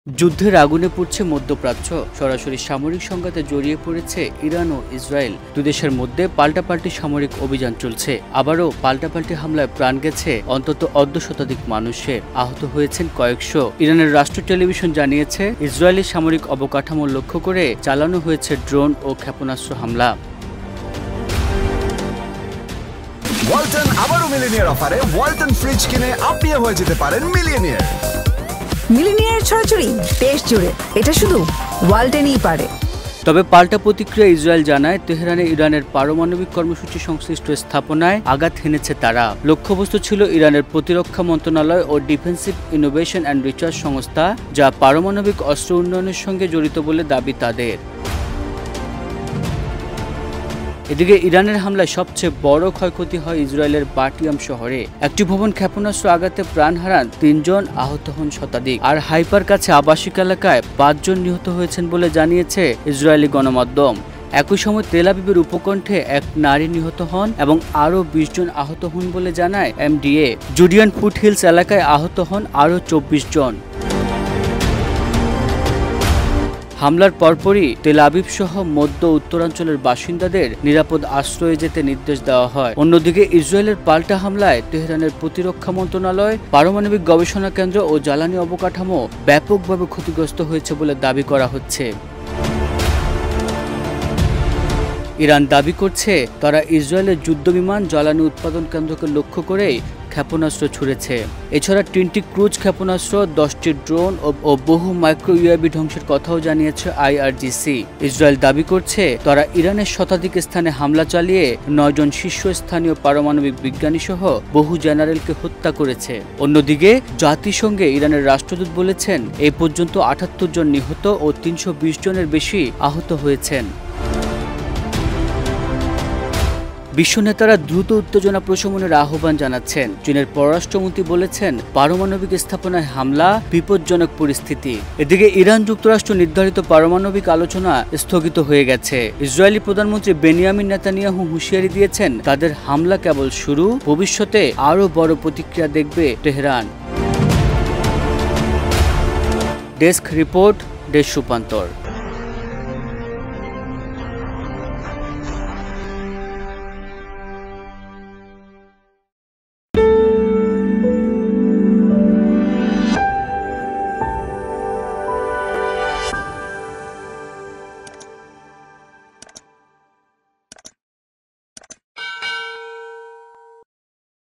যুদ্ধের আগুনে পুড়ছে মধ্যপ্রাচ্য। সরাসরি সামরিক সংঘাতে জড়িয়ে পড়েছে ইরান ও ইসরায়েল। দুই দেশের মধ্যে পাল্টাপাল্টি সামরিক অভিযান চলছে। আবারও পাল্টাপাল্টি হামলায় প্রাণ গেছে অন্তত অর্ধশতাধিক মানুষের, আহত হয়েছেন কয়েকশো। ইরানের রাষ্ট্র টেলিভিশন জানিয়েছে, ইসরায়েলি সামরিক অবকাঠামো লক্ষ্য করে চালানো হয়েছে ড্রোন ও ক্ষেপণাস্ত্র হামলা। ওয়ালটন আবারও মিলিনিয়ার অফারে ওয়ালটন ফ্রিজ কিনে আপনিও হয়ে যেতে পারেন মিলিয়নিয়ার। মিলিনিয়ার ছড়াছড়ি দেশ জুড়ে, এটা শুধু ওয়ালটেনই পারে। তবে পাল্টা প্রতিক্রিয়া ইসরায়েল জানায়, তেহরানে ইরানের পারমাণবিক কর্মসূচি সংশ্লিষ্ট স্থাপনায় আঘাত হেনেছে তারা। লক্ষ্যবস্তু ছিল ইরানের প্রতিরক্ষা মন্ত্রণালয় ও ডিফেন্সিভ ইনোভেশন অ্যান্ড রিসার্চ সংস্থা, যা পারমাণবিক অস্ত্র উন্নয়নের সঙ্গে জড়িত বলে দাবি তাদের। এদিকে ইরানের হামলায় সবচেয়ে বড় ক্ষয়ক্ষতি হয় ইসরায়েলের বাটিয়াম শহরে। একটি ভবন ক্ষেপণাস্ত্র আঘাতে প্রাণ হারান ৩ জন, আহত হন শতাধিক। আর হাইপার কাছে আবাসিক এলাকায় ৫ জন নিহত হয়েছেন বলে জানিয়েছে ইসরায়েলি গণমাধ্যম। একই সময় তেল আবিবের উপকণ্ঠে এক নারী নিহত হন এবং আরও ২০ জন আহত হন বলে জানায় এমডিএ। জুডিয়ান ফুট হিলস এলাকায় আহত হন আরও ২৪ জন। হামলার পরপরই তেল আবিব সহ মধ্য উত্তরাঞ্চলের বাসিন্দাদের নিরাপদ আশ্রয়ে যেতে নির্দেশ দেওয়া হয়। অন্যদিকে ইসরায়েলের পাল্টা হামলায় তেহরানের প্রতিরক্ষা মন্ত্রণালয়, পারমাণবিক গবেষণা কেন্দ্র ও জ্বালানি অবকাঠামো ব্যাপকভাবে ক্ষতিগ্রস্ত হয়েছে বলে দাবি করা হচ্ছে। ইরান দাবি করছে, তারা ইসরায়েলের যুদ্ধবিমান জ্বালানি উৎপাদন কেন্দ্রকে লক্ষ্য করেই ক্ষেপণাস্ত্র ছুড়েছে। এছাড়া ৩টি ক্রুজ ক্ষেপণাস্ত্র, 10টি ড্রোন ও বহু মাইক্রো ইউএভি ধ্বংসের কথাও জানিয়েছে আইআরজিসি। ইসরায়েল দাবি করছে, তারা ইরানের শতাধিক স্থানে হামলা চালিয়ে ৯ জন শীর্ষস্থানীয় পারমাণবিক বিজ্ঞানী সহ বহু জেনারেলকে হত্যা করেছে। অন্যদিকে জাতিসংঘে ইরানের রাষ্ট্রদূত বলেছেন, এই পর্যন্ত ৭৮ জন নিহত ও ৩২০ জনের বেশি আহত হয়েছেন। বিশ্ব নেতারা দ্রুত উত্তেজনা প্রশমনের আহ্বান জানাচ্ছেন। চীনের পররাষ্ট্রমন্ত্রী বলেছেন, পারমাণবিক স্থাপনায় হামলা বিপজ্জনক পরিস্থিতি। এদিকে ইরান যুক্তরাষ্ট্র নির্ধারিত পারমাণবিক আলোচনা স্থগিত হয়ে গেছে। ইসরায়েলি প্রধানমন্ত্রী বেনিয়ামিন নেতানিয়াহু হুঁশিয়ারি দিয়েছেন, তাদের হামলা কেবল শুরু, ভবিষ্যতে আরও বড় প্রতিক্রিয়া দেখবে তেহরান। ডেস্ক রিপোর্ট, দেশ রূপান্তর।